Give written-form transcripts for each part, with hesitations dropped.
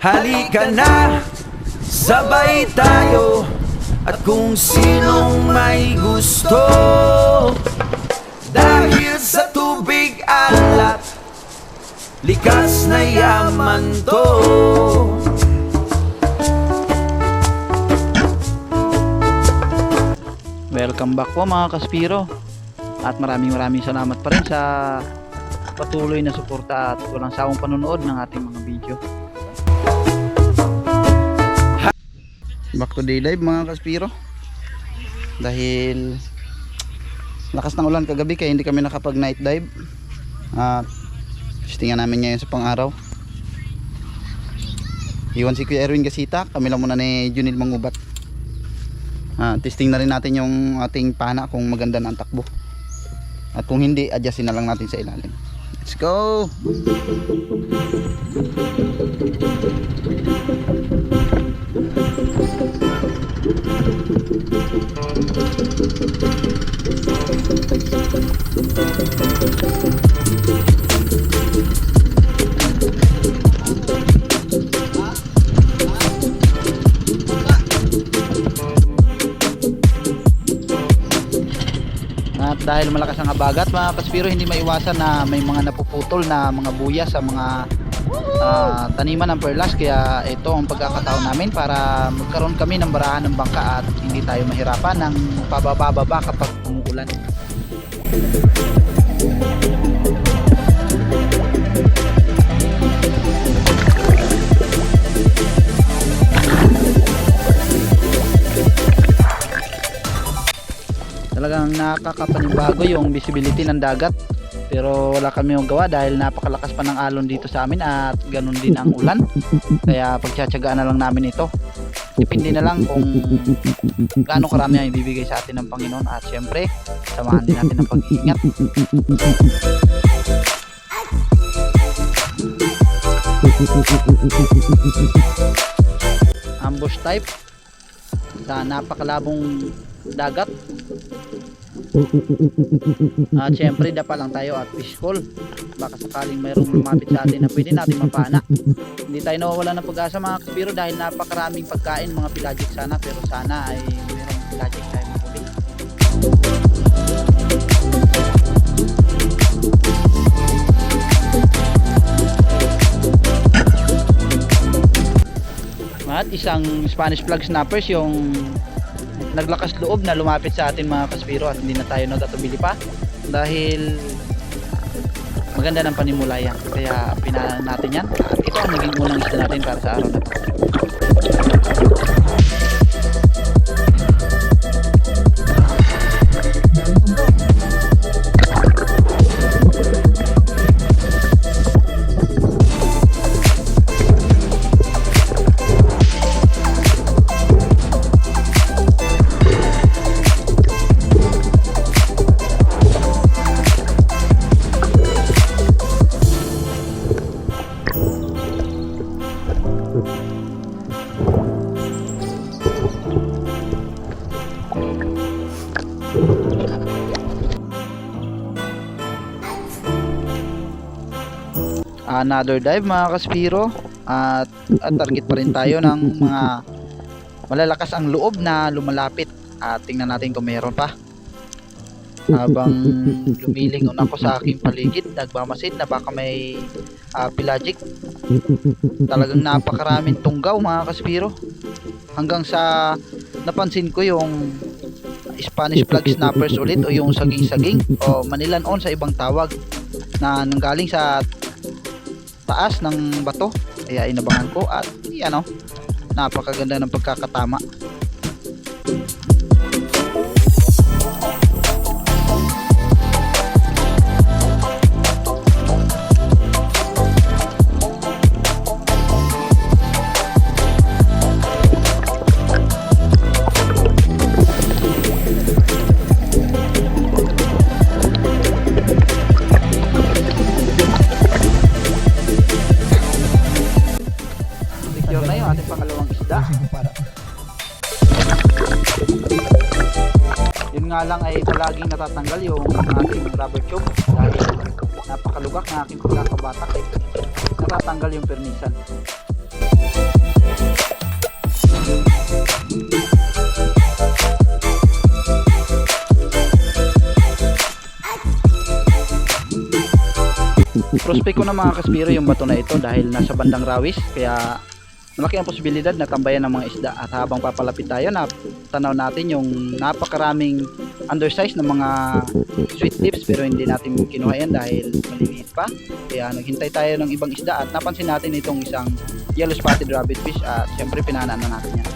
Halika na, sabay tayo. At kung sinong may gusto, dahil sa tubig alat, likas na yaman to. Welcome back po mga Kaspiro. At maraming salamat pa rin sa patuloy na suporta at walang sawang panonood ng ating mga video. Back to day live mga Kaspiro. Dahil lakas ng ulan kagabi kaya hindi kami nakapag night dive. At testingan namin ngayon sa pang-araw. Iwan si Kuya Erwin Gasita, kami lang muna ni Junil Mangubat. Testing na rin natin yung ating pana kung maganda na ang takbo. At kung hindi, adjustin na lang natin sa ilalim. Let's go! At dahil malakas ang habagat mga Kaspiro, hindi maiwasan na may mga napuputol na mga buya sa mga taniman ng perlas. Kaya ito ang pagkakataon namin para magkaroon kami ng barahan ng bangka at hindi tayo mahirapan ng pababa-baba kapag umuulan. Talagang nakakapanibago yung visibility ng dagat, pero wala kami magawa dahil napakalakas pa ng alon dito sa amin at ganun din ang ulan. Kaya pagtsatsagaan na lang namin ito. Depende na lang kung gaano karami ang ibibigay sa atin ng Panginoon, at syempre samahan din natin ang pag-iingat. Ambush type sa napakalabong dagat. At syempre dapa lang tayo at fish call. Baka sakaling mayroong lumapit sa atin na pwede natin mapana. Hindi tayo nawawala ng pag-asa mga Kaspiro dahil napakaraming pagkain, mga pelagic sana, pero sana ay mayroong pelagic tayo mapuli. At isang Spanish flag snappers yung naglakas loob na lumapit sa atin mga Kaspiro, at hindi na tayo natatubili pa dahil maganda ng panimulayan. Kaya pinahan natin yan at ito ang naging unang isda natin para sa araw na ito. Another dive mga Kaspiro, at target pa rin tayo ng mga malalakas ang loob na lumalapit. At tingnan natin kung meron pa. Habang lumilingon ako sa aking paligid, nagmamasid na baka may pelagic. Talagang napakaraming tunggaw mga Kaspiro, hanggang sa napansin ko yung Spanish flag snappers ulit, o yung saging-saging o manilanon sa ibang tawag, na nanggaling sa taas ng bato. Kaya inabangan ko at yan, napakaganda ng pagkakatama. Secure na yung ating pangalawang isda. Yun nga lang ay palaging natatanggal yung ating rubber tube dahil napakalugak na aking pagkakabatak, natatanggal yung permisan. prospect ko na mga kaspiro yung bato na ito dahil nasa bandang rawis, kaya malaki ang posibilidad na tambayan ng mga isda. At habang papalapit tayo, tanaw natin yung napakaraming undersize ng mga sweet lips, pero hindi natin kinuha yan dahil maliliit pa. Kaya naghintay tayo ng ibang isda at napansin natin itong isang yellow spotted rabbit fish at syempre pinanaan na natin yan.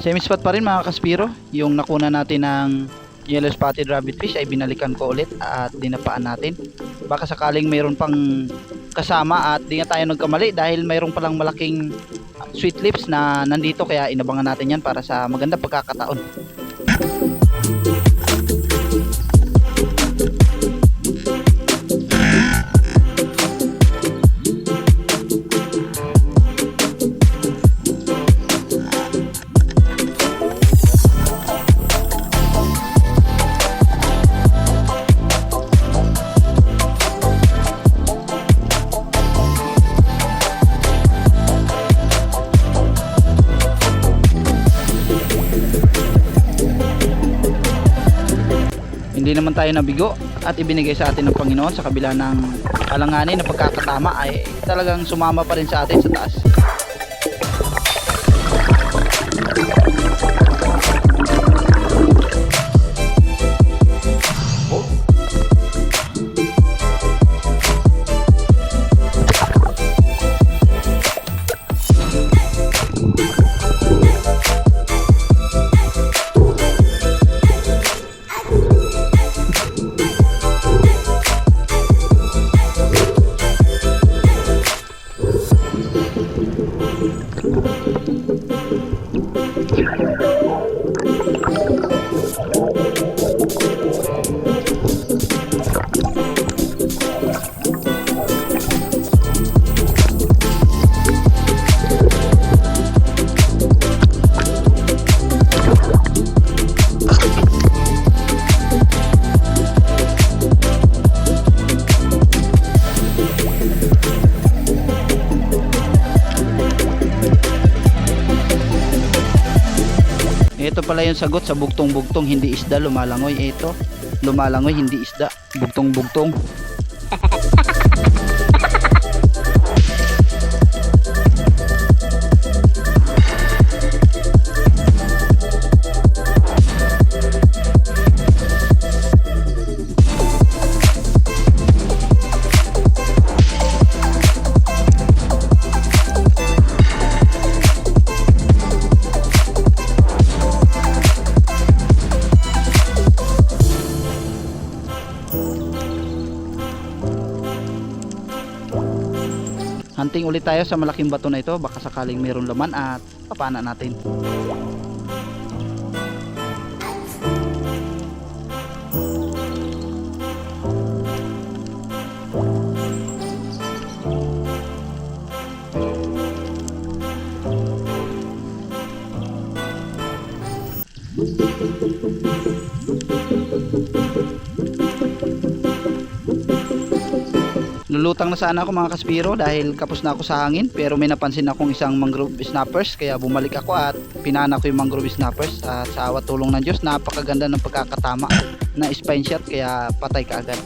Same spot pa rin mga kaspiro. Yung nakuna natin ng yellow spotted rabbit fish ay binalikan ko ulit at dinapaan natin. Baka sakaling mayroon pang kasama at di nga tayo nagkamali dahil mayroon palang malaking sweet lips na nandito, kaya inabangan natin yan para sa magandang pagkakataon. Hindi naman tayo nabigo at ibinigay sa atin ng Panginoon sa kabila ng alanganin na pagkakatama ay talagang sumama pa rin sa atin sa taas. Ito pala yung sagot sa bugtong-bugtong, hindi isda lumalangoy. Ito, lumalangoy hindi isda, bugtong-bugtong. Hunting ulit tayo sa malaking bato na ito, baka sakaling mayroong laman at papana natin. Lulutang na sana ako mga kaspiro dahil kapos na ako sa hangin, pero may napansin akong isang mangrove snappers, kaya bumalik ako at pinana ko yung mangrove snappers. At sa awat tulong ng Diyos, napakaganda ng pagkakatama na spine shot, kaya patay ka agad.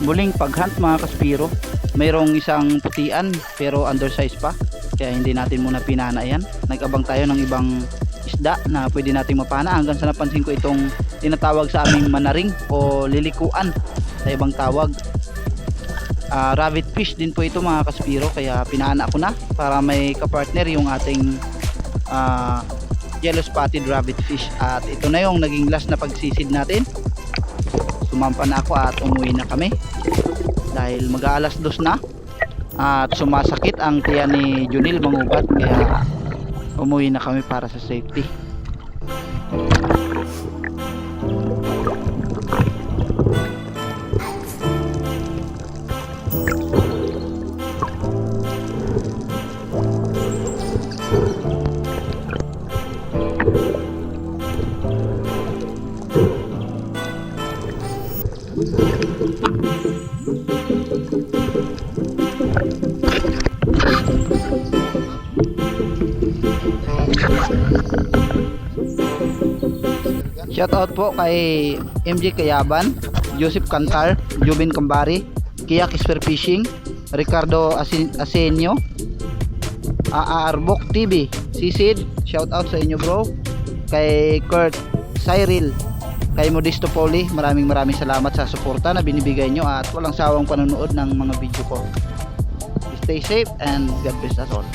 Muling paghunt mga kaspiro, mayroong isang putian pero undersize pa, kaya hindi natin muna pinana yan. Nag-abang tayo ng ibang isda na pwede nating mapana hanggang sa napansin ko itong tinatawag sa aming manaring o lilikuan sa ibang tawag. Rabbit fish din po ito mga kaspiro, kaya pinana ko na para may kapartner yung ating yellow spotted rabbit fish. At ito na yung naging last na pagsisid natin. Sumampa na ako at umuwi na kami dahil mag-aalas 2 na at sumasakit ang tiyan ni Junil mangugat, kaya umuwi na kami para sa safety. Shoutout po kay MJ Kayaban, Joseph Cantar, Jubin Kambari, Kiyak Spear Fishing, Ricardo Asenio, Arbok TV, Sisid, shoutout sa inyo bro, kay Kurt Cyril, kay Modisto Poli, maraming salamat sa suporta na binibigay nyo at walang sawang panonood ng mga video ko. Stay safe and God bless us all.